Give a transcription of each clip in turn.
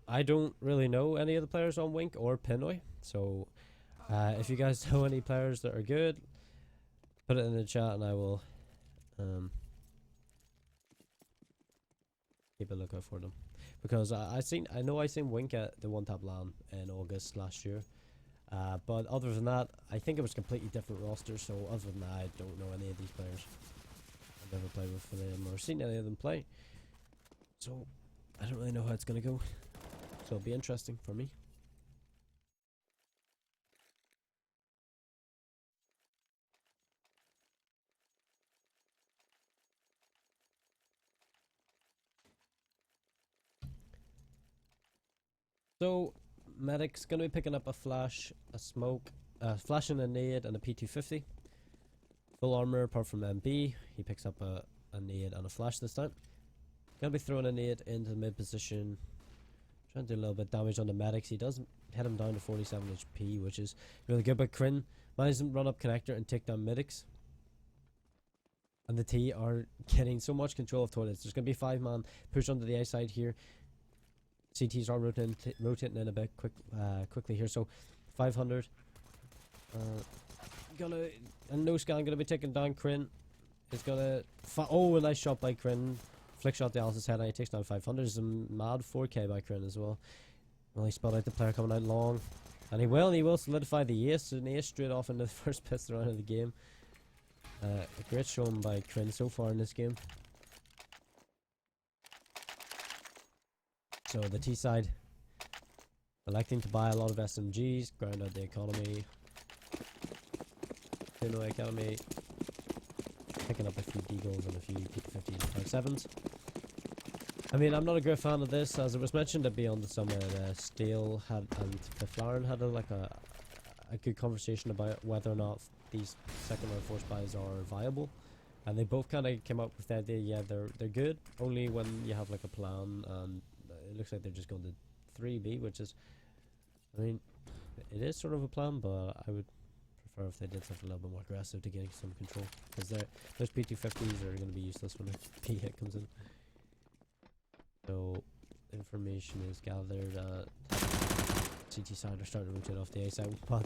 I don't really know any of the players on Wink or Pinoy, so if you guys know any players that are good, put it in the chat and I will keep a lookout for them. Because I know I seen Wink at the One Tap LAN in August last year. But other than that, I think it was completely different rosters. So other than that, I don't know any of these players. I've never played with them or seen any of them play. So I don't really know how it's gonna go. So it'll be interesting for me. So Medic's gonna be picking up a flash, a smoke, a flash and a nade, and a P250. Full armor apart from MB. He picks up a nade and a flash this time. Gonna be throwing a nade into the mid position. Trying to do a little bit of damage on the medics. He does head him down to 47 HP, which is really good. But Kryn manages to run up connector and take down medics. And the T are getting so much control of toilets. There's going to be a 5-man push onto the A side here. CTs are rotating in a bit quickly here. So 500. And no scan gonna be taking down Kryn. It's gonna. Oh, a nice shot by Kryn. Flick shot the Alice's head and he takes down 500. There's a mad 4k by Kryn as well. Well, he spelled out the player coming out long. And he will solidify the ace. An ace straight off into the first pistol round of the game. A great showing by Kryn so far in this game. So the T side electing to buy a lot of SMGs, ground out the economy. Pinoy Academy picking up a few deagles and a few P50s and 57s. I mean, I'm not a great fan of this, as it was mentioned at Beyond the Summit. Steel had and Flaren had a good conversation about whether or not these second round force buys are viable, and they both kind of came up with the idea. Yeah, they're good only when you have like a plan, and it looks like they're just going to 3B, which is, I mean, it is sort of a plan, but I would prefer if they did something a little bit more aggressive to gain some control, because those P250s are going to be useless when a P hit comes in. So information is gathered. CT side are starting to rotate off the A side, but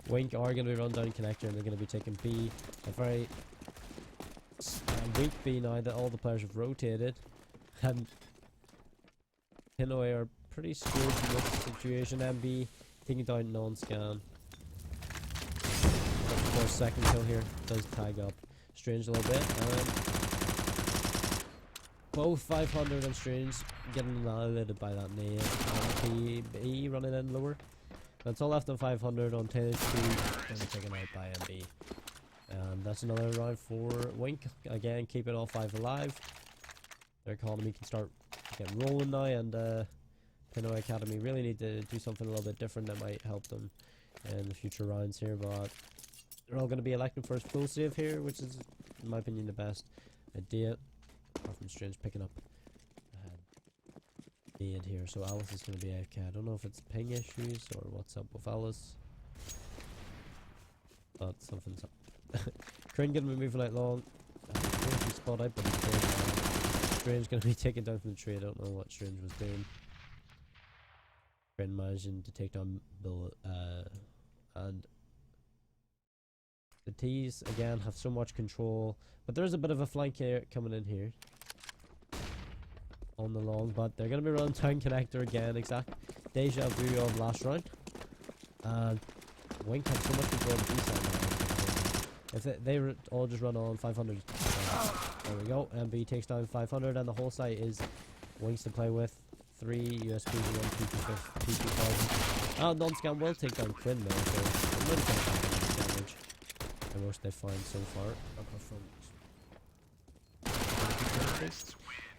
Wink are going to be run down connector and they're going to be taking B. A very weak B now that all the players have rotated, and Pinoy are pretty screwed in this situation. MB taking down non-scan. Of course, second kill here does tag up Strange a little bit. Both 500 and Strange getting annihilated by that nade. And PB running in lower. That's all left on 500 on 10 HP. And taken out by MB. And that's another round for Wink. Again, keeping all 5 alive. Their economy can start getting rolling now. And Pinoy Academy really need to do something a little bit different that might help them in the future rounds here. But they're all going to be electing for a full save here, which is, in my opinion, the best idea. Apart from Strange picking up aid here, so Alice is going to be AFK. I don't know if it's ping issues or what's up with Alice, but something's up. Crane going to be moving out long. Spot out, but Strange going to be taken down from the tree. I don't know what Strange was doing. Crane managing to take down Bill, and the T's again have so much control, but there's a bit of a flank here coming in here on the long, but they're going to be running down connector again. Exact deja vu of last round, and Wink had so much control of the B side now. If they all just run on 500, there we go. MB takes down 500, and the whole site is Winks to play with. 3 USPs and 1 P2000. Non-scan will take down Kryn though, so a little bit of damage. The most they find so far, apart from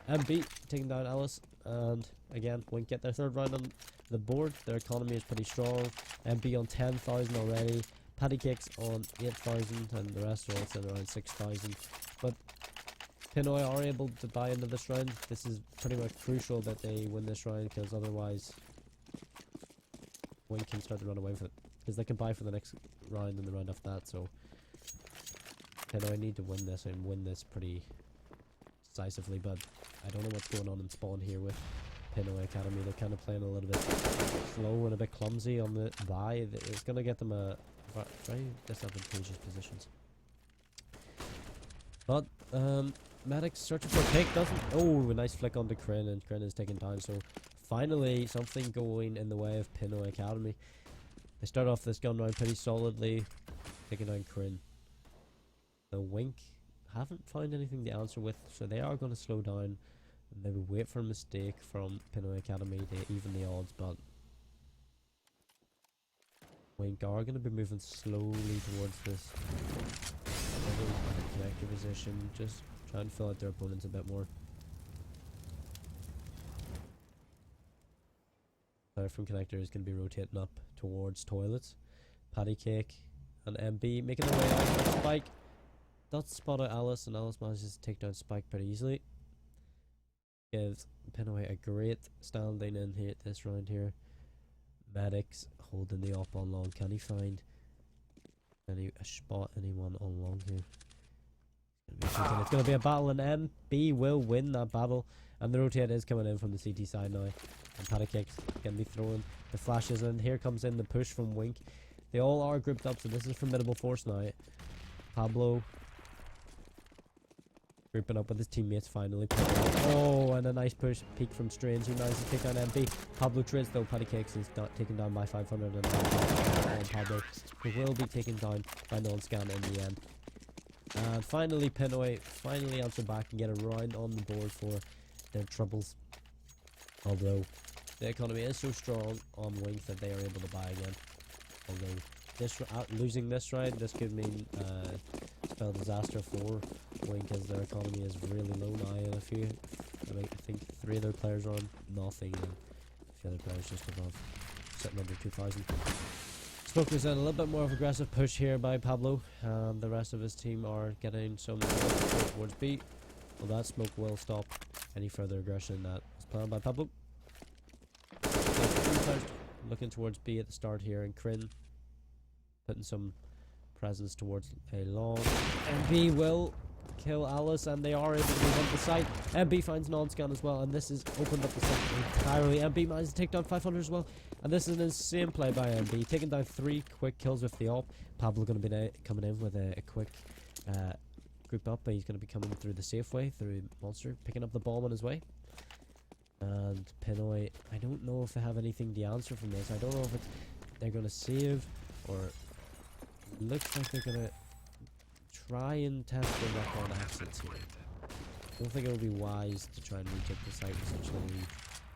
MB taking down Alice, and again Wink get their third round on the board. Their economy is pretty strong. MB on 10,000 already, Patty Cakes on 8,000, and the rest are all sitting around 6,000. But Pinoy are able to buy into this round. This is pretty much crucial that they win this round, because otherwise Wink can start to run away with it, because they can buy for the next round and the round after that. So Pinoy need to win this, and win this pretty decisively, but I don't know what's going on in spawn here with Pinoy Academy. They're kind of playing a little bit slow and a bit clumsy on the buy. It's going to get them a very disadvantageous positions. But Medic's searching for a pick, doesn't. Oh, a nice flick onto Kryn, and Kryn is taken down. So finally, something going in the way of Pinoy Academy. They start off this gun round pretty solidly, taking down Kryn. The Wink haven't found anything to answer with, so they are going to slow down and maybe wait for a mistake from Pinoy Academy to even the odds, but Wink are going to be moving slowly towards this connector position, just try and fill out their opponents a bit more. Player from connector is going to be rotating up towards toilets. Patty Cake and MB making their way out with Spike. Does spot out Alice, and Alice manages to take down Spike pretty easily. Gives Pinoy a great standing in here this round here. Medics holding the up on long. Can he find spot anyone on long here? It's going to be a battle, and MB will win that battle. And the rotate is coming in from the CT side now. And Patty Cake's going to be throwing the flashes, and here comes in the push from Wink. They all are grouped up, so this is formidable force now. Pablo grouping up with his teammates finally. Oh, and a nice push peek from Strange, who manages to take down MB. Pablo trades though. Patty Cakes is taken down by 500, and Pablo, who will be taken down by non-scan in the end. And finally, Pinoy finally answer back and get a round on the board for their troubles. Although the economy is so strong on Wink that they are able to buy again. Although this losing this round, this could mean spell disaster for Wink, as their economy is really low now. And I think 3 of their players are on nothing, and a few other players just above, sitting under 2,000. Smokers in a little bit more of aggressive push here by Pablo. The rest of his team are getting some towards B. Well, that smoke will stop any further aggression that was planned by Pablo. Looking towards B at the start here, and Kryn putting some presence towards a long. MB will kill Alice, and they are able to move on the site. MB finds non-scan as well, and this has opened up the site entirely. MB manages to take down 500 as well, and this is an insane play by MB, taking down 3 quick kills with the op. Pablo going to be coming in with a quick group up, but he's going to be coming through the safe way, through Monster, picking up the bomb on his way. And Pinoy, I don't know if they have anything to answer from this. I don't know if they're going to save, or looks like they're going to try and test the record accents here. I don't think it would be wise to try and reject the site with such little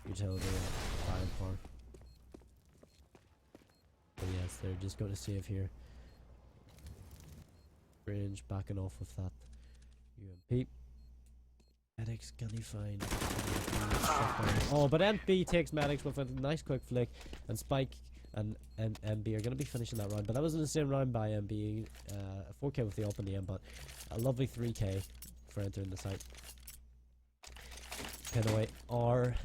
utility and firepower. But yes, they're just going to save here. Range backing off with that UMP. Medics, can he find? Oh, but MB takes Medics with a nice quick flick, and Spike and MB are going to be finishing that round. But that was an insane round by MB. 4k with the op in the end, but a lovely 3k for entering the site. Pinoy are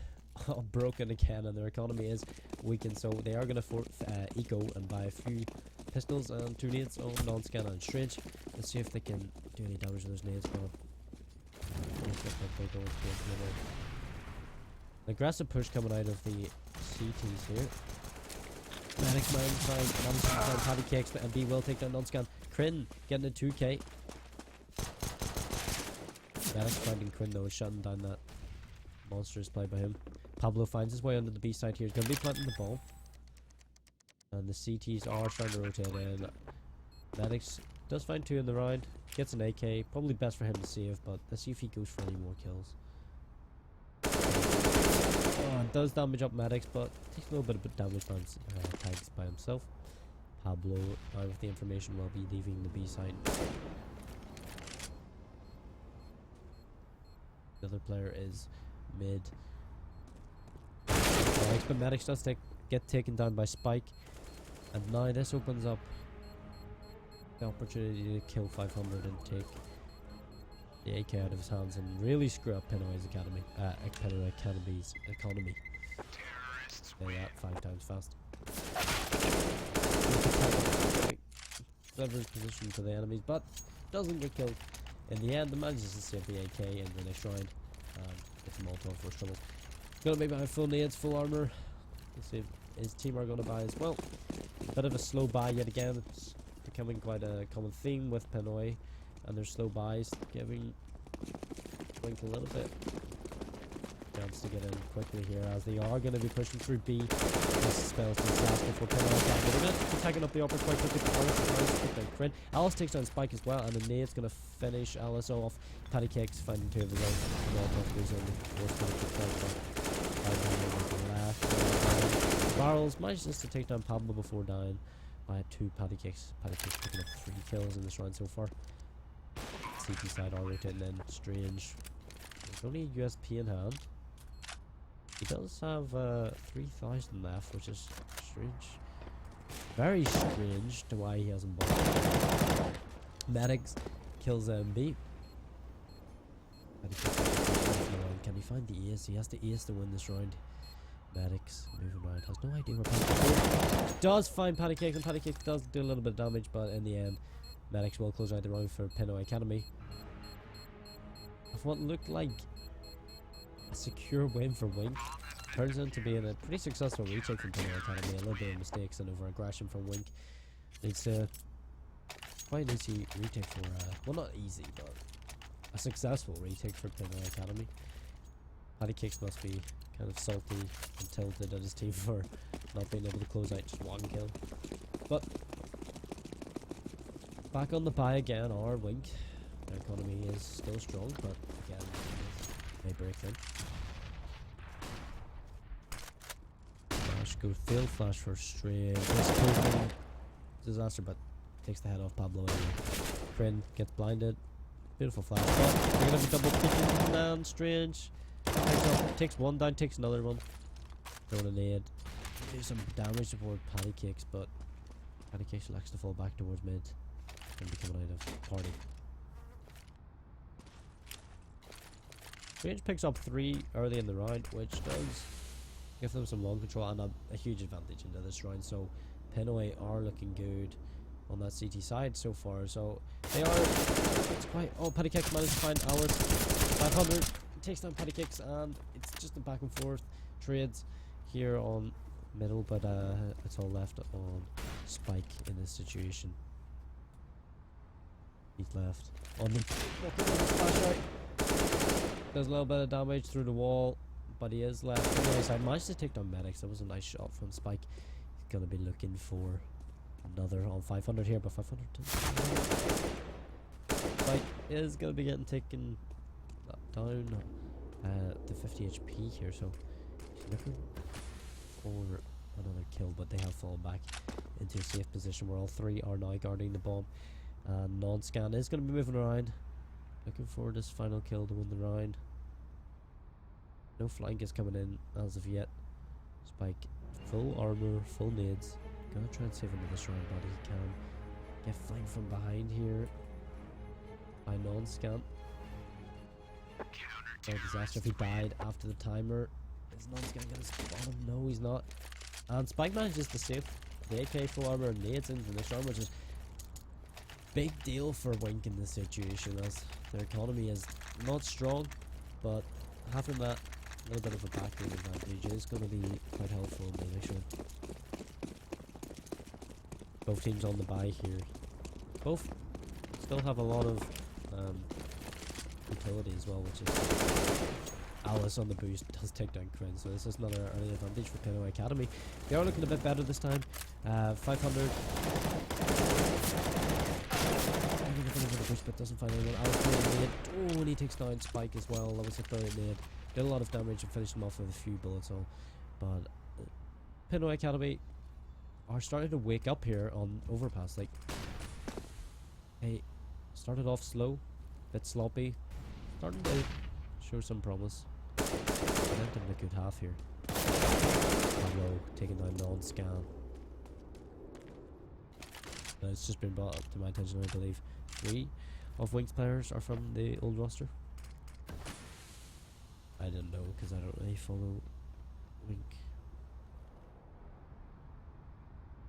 broken again, and their economy is weakened, so they are going to eco and buy a few pistols and 2 nades on non-scan and Strange. Let's see if they can do any damage to those nades. An aggressive push coming out of the CTs here. Medics managed to find Patty Cakes, but MB will take down non-scan. Kryn getting a 2k. Medics finding Kryn though, is shutting down that monstrous play by him. Pablo finds his way under the B side here. He's going to be planting the ball. And the CTs are starting to rotate in. Medics does find 2 in the round. Gets an AK. Probably best for him to save, but let's see if he goes for any more kills. Oh, it does damage up Medics, but takes a little bit of damage by tags by himself. Pablo, now with the information, will be leaving the B side. The other player is mid. But Medics does get taken down by Spike. And now this opens up the opportunity to kill 500 and take the AK out of his hands and really screw up Pinoy's academy. Pinoy Academy's economy. Say that 5 times fast. Clever position for the enemies, but doesn't get killed. In the end, the manages to save the AK in the next round. It's a Molotov for trouble. Gonna be behind full nades, full armor. Let's see if his team are gonna buy as well. Bit of a slow buy yet again. It's becoming quite a common theme with Pinoy and their slow buys, giving Wink a little bit chance to get in quickly here, as they are going to be pushing through B. This spells disaster for Pinoy. They're going to be taking up the upper quite quickly, but Alice is going to take down Crin. Alice takes down Spike as well, and the nade's going to finish Alice off. Patty Cakes finding two of his own. Goes in. Left. Barrels manages to take down Pablo before dying by 2 Patty Cakes. Patty Cakes picking up 3 kills in this round so far. CT side are rotating in. Strange. There's only a USP in hand. He does have 3,000 left, which is strange. Very strange to why he hasn't bought. Medics kills MB. Can he find the ace? He has the ace to win this round. Medics moving around. Has no idea where Patty Cake does find Patty Cake, and Patty Cake does do a little bit of damage, but in the end, Medics will close out the round for Pinoy Academy. Of what looked like a secure win for Wink, turns into being a pretty successful retake from Pinoy Academy. A little bit of mistakes and over aggression from Wink. It's quite an easy retake for, well, not easy, but a successful retake for Pinoy Academy. Patty Cakes must be kind of salty and tilted at his team for not being able to close out just 1 kill. But back on the buy again are Wink. Their economy is still strong, but again, they break in. Flash, go field flash for Strange. Disaster, but takes the head off Pablo anyway. Crin gets blinded. Beautiful flash. But they're gonna be double picking down Strange. Takes one down, takes another one. Throwing a nade. Do some damage toward Patty Cakes, but Patty Cakes likes to fall back towards mid and be coming out of party. Strange picks up 3 early in the round, which does give them some long control and a huge advantage into this round. So Pinoy are looking good on that CT side so far. So they are. It's quite. Oh, Patty Cakes managed to find Alice. 500 takes down Patty Cakes, and it's just a back and forth trades here on middle, but it's all left on Spike in this situation. He's left on the flashlight. Does a little bit of damage through the wall, but he is left on the other side. Managed to take down Medics. That was a nice shot from Spike. He's gonna be looking for another on 500 here, but 500 Spike is gonna be getting taken down to 50 HP here, so he's looking for another kill, but they have fallen back into a safe position where all 3 are now guarding the bomb. Non-scan is going to be moving around, looking for this final kill to win the round. No flank is coming in as of yet. Spike, full armor, full nades. Gonna try and save him in this round, but he can get flanked from behind here by non-scan. Oh, disaster if he died after the timer. Is non-scan gonna spot him? No, he's not. And Spike manages to save the AK full armor and nades into this round, which is big deal for Wink in this situation, as their economy is not strong, but having that little bit of a backroom advantage is going to be quite helpful in the next round. Both teams on the buy here. Both still have a lot of utility as well, which is Alice on the boost does take down Crin, so this is another early advantage for Pinoy Academy. They are looking a bit better this time. 500. But doesn't find anyone. Alice throwing a nade. Oh, and he takes down Spike as well. That was a brilliant nade. Did a lot of damage and finished him off with a few bullets all. But Pinoy Academy are starting to wake up here on Overpass. Like, hey, started off slow, bit sloppy, starting to show some promise. Went in a good half here. Pablo taking down non-scan. It's just been brought up to my attention, I believe 3 of Wink's players are from the old roster. I didn't know because I don't really follow Wink.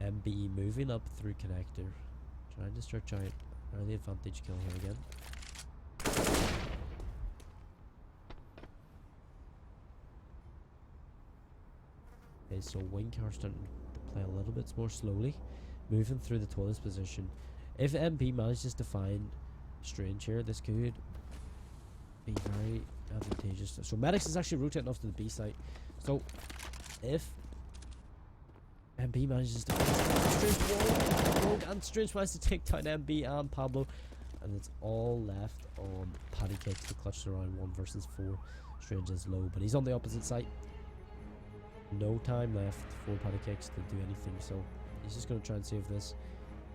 MB moving up through connector, trying to stretch out early advantage kill here again. Okay, so Wink are starting to play a little bit more slowly, moving through the tallest position. If MB manages to find Strange here, this could be very advantageous. So Medics is actually rotating off to the B site. So if MB manages to find Strange, Rogue and Strange manages to take down MB and Pablo, and it's all left on Patty Cakes to clutch around 1 versus 4. Strange is low, but he's on the opposite side. No time left for Patty Cakes to do anything, so he's just going to try and save this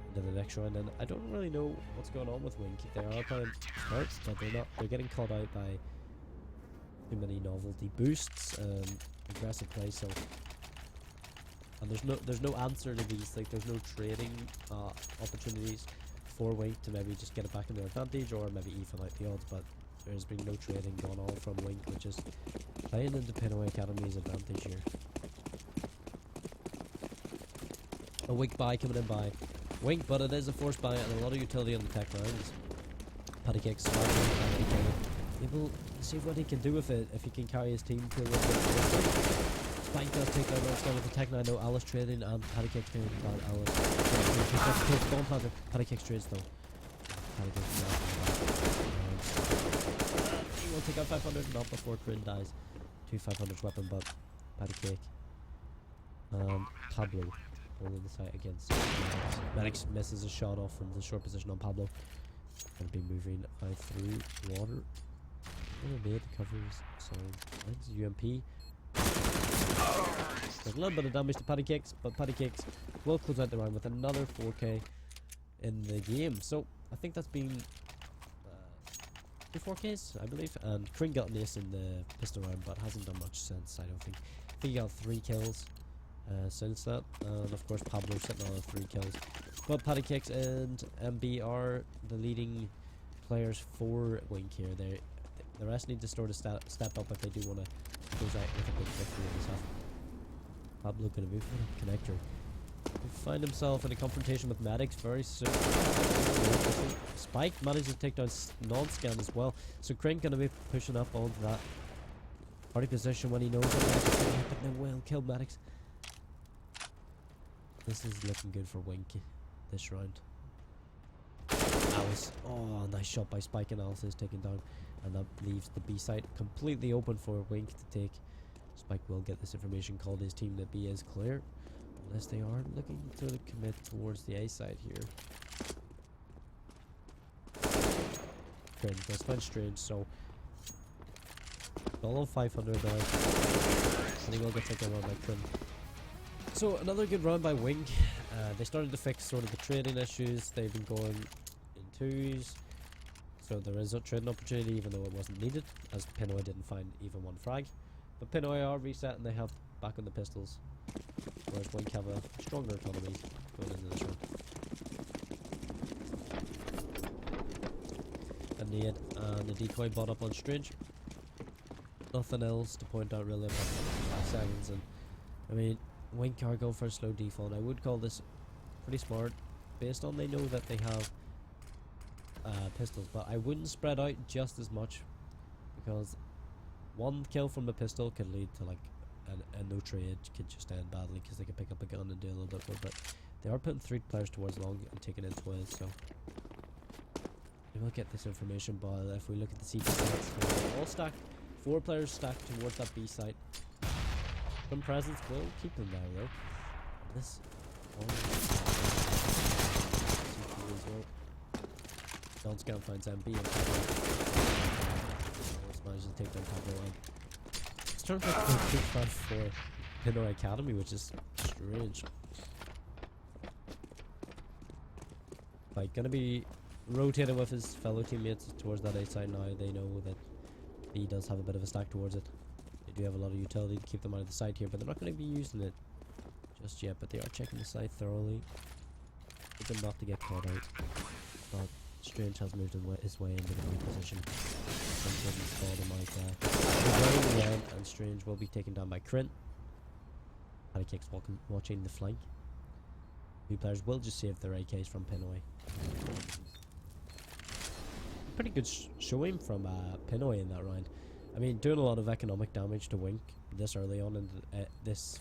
into the next round. And I don't really know what's going on with Wink. They are playing smart, but they're getting caught out by too many novelty boosts and aggressive play. So, and there's no answer to these. Like, there's no trading opportunities for Wink to maybe just get it back in their advantage or maybe even out the odds. But there's been no trading going on from Wink, which is playing into Pinoy Academy's advantage here. A Wink buy coming in by Wink, but it is a forced buy and a lot of utility on the tech lines. Patty Cakes able to see what he can do with it if he can carry his team to a little bit. Spike does take down Monster with the tech 9 though. Alice trading and Patty Cakes trading down Alice. Don't have Patty Cakes trades though. Patty Cakes he will take out 500 not before Kryn dies. 2 500 weapon, but Patty Cake and Pablo holding the site against Medics. Medics misses a shot off from the short position on Pablo. Gonna be moving out through water. Made covers, so thanks UMP. There's a little bit of damage to Patty Cakes, but Patty Cakes will close out the round with another 4k in the game. So I think that's been 2 4Ks, I believe. And Kryn got an ace in the pistol round, but hasn't done much since, I don't think. I think he got 3 kills since that. And of course Pablo sitting on 3 kills. But Patty Cakes and MB are the leading players for Wink here. The rest need to sort of step up if they do want to close out with a big victory in this half. Pablo gonna move for the connector. He'll find himself in a confrontation with Medics very soon. Spike managed to take down non-scan as well. So Kryn gonna be pushing up onto that party position when he knows that but they will kill Medics. This is looking good for Wink this round. Alice, oh, nice shot by Spike, and Alice is taken down, and that leaves the B site completely open for Wink to take. Spike will get this information, called his team that B is clear, unless they are looking to commit towards the A side here. Kryn does find Strange, so all on 500 now, and he will get taken around by Kryn. So another good round by Wink. They started to fix sort of the trading issues. They've been going in twos, so there is a trading opportunity even though it wasn't needed, as Pinoy didn't find even 1 frag. But Pinoy are reset and they have back on the pistols, whereas Wink have a stronger economy going into this round. A nade and a decoy bought up on Strange. Nothing else to point out really about 5 seconds, and I mean Wink are going for a slow default. I would call this pretty smart based on they know that they have pistols, but I wouldn't spread out just as much, because 1 kill from the pistol could lead to like a no trade could just end badly because they can pick up a gun and do a little bit more. But they are putting 3 players towards long and taking in 12, so we will get this information. But if we look at the CP stats, they're all stacked. 4 players stacked towards that B site. Some presence will keep them there though. This CP as well. Non-scan finds MB and Pablo. Managed to take down Pablo on. It's turned out to be a good fight for Pinoy Academy, which is strange. Like, gonna be rotating with his fellow teammates towards that A side now. They know that he does have a bit of a stack towards it. They do have a lot of utility to keep them out of the side here, but they're not going to be using it just yet. But they are checking the side thoroughly, hoping not to get caught out. But Strange has moved his way into the right position. And Strange will be taken down by Kryn. Patty Cakes watching the flank. 2 players will just save their AKs from Pinoy. Pretty good showing from Pinoy in that round. I mean, doing a lot of economic damage to Wink this early on in this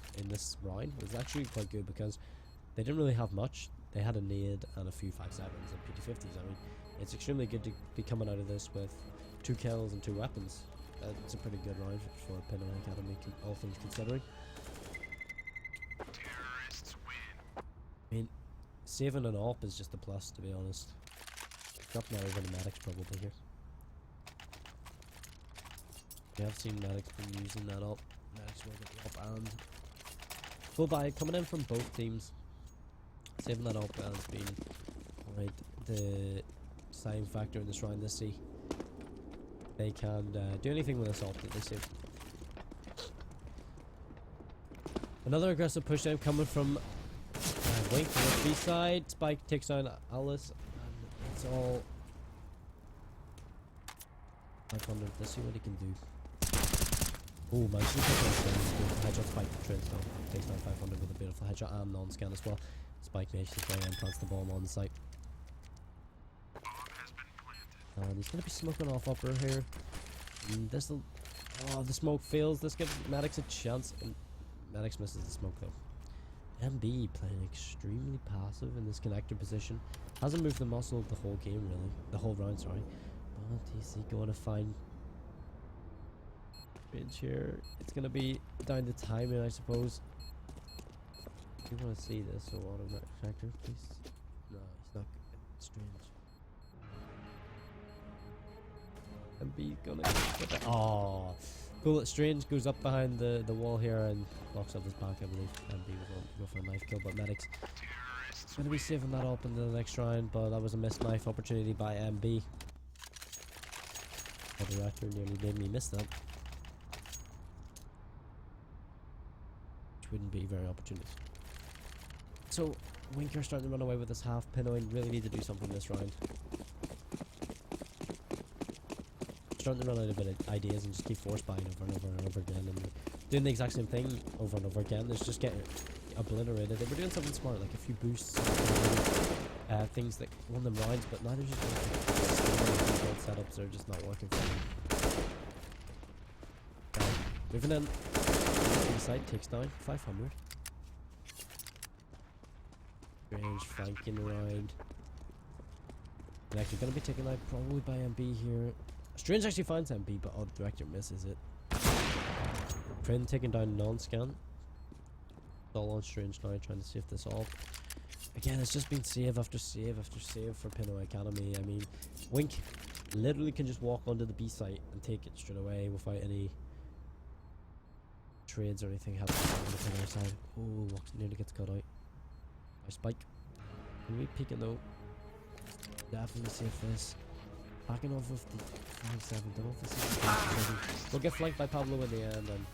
round was actually quite good because they didn't really have much. They had a nade and a few 5.7s and PT50s. I mean, it's extremely good to be coming out of this with 2 kills and 2 weapons. It's a pretty good round for Pinoy Academy, all things considering. Terrorists win. I mean, saving an AWP is just a plus, to be honest. Drop now over the medics probably here. We have seen medics been using that AWP. Medics will get the AWP and full buy coming in from both teams. Saving that AWP has been quite the deciding factor in this round. Let's see. They can do anything with this AWP that they save. Another aggressive push down coming from Wink on the B side. Spike takes down Alice, and it's all 500. Let's see what he can do. Oh, man, she takes down headshot. Spike trains down, takes down 500 with a beautiful headshot and non-scan as well. Spike makes his way and plants the bomb on the site. And he's going to be smoking off upper here. And this'll... Oh, the smoke fails. This gives Maddox a chance. And Maddox misses the smoke though. MB playing extremely passive in this connector position. Hasn't moved the muscle the whole game really. The whole round, sorry. But is he going to find... Range here? It's going to be down to timing, I suppose. Do you want to see this? So automatic factor, please. No, he's not good. Strange. MB gonna get that. Oh, Bullet Strange goes up behind the wall here and blocks up his back, I believe. MB will go for a knife kill, but Medics gonna be saving that up into the next round, but that was a missed knife opportunity by MB. The director nearly made me miss that. Which wouldn't be very opportunistic. So, Winker starting to run away with this half. Pinoy really need to do something this round. Starting to run out a bit of ideas and just keep force buying over and over and over again and doing the exact same thing over and over again. It's just getting obliterated. They were doing something smart, like a few boosts, things that won them rounds, but now they're just doing setups that are just not working for them. Moving in, inside takes down 500. Range flanking around. And actually going to be taken out probably by MB here. Strange actually finds MB, but the director misses it. Prin taking down non-scan. All on Strange now, trying to save this off. Again, it's just been save after save after save for Pinoy Academy. I mean, Wink literally can just walk onto the B site and take it straight away without any trades or anything happening on the Pinoy side. Oh, nearly gets cut out by Spike. Can we peek it though? Definitely save this. Backing off with the 5.7, don't know if this is we'll get flanked by Pablo in the end, and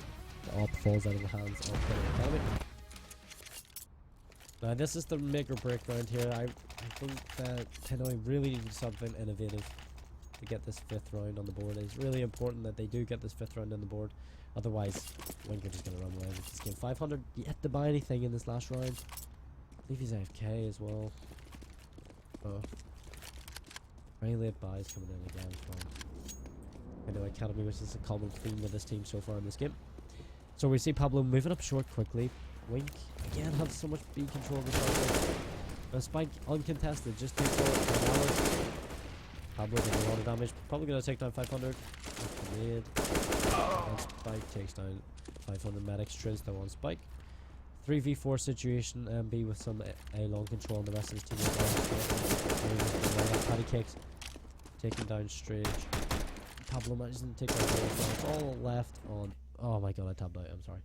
the AWP falls out of the hands of Pinoy Academy. Now this is the make or break round here. I think that Pinoy really need something innovative to get this 5th round on the board. It's really important that they do get this 5th round on the board, otherwise Winker is going to run away with this game. 500 yet to buy anything in this last round. I believe he's AFK as well. Very late buys coming in again from Pinoy Academy, which is a common theme with this team so far in this game. So we see Pablo moving up short quickly. Wink again has so much B control of the target. Spike uncontested, just takes out Alice. Pablo doing a lot of damage, probably going to take down 500. And Spike takes down 500. Medics trains down on Spike. 3v4 situation, MB with some A-long control on the rest of his team. Patty kicks, taking down Strange. Pablo manages to take down both. It's all left on. Oh my god, I tabbed out, I'm sorry.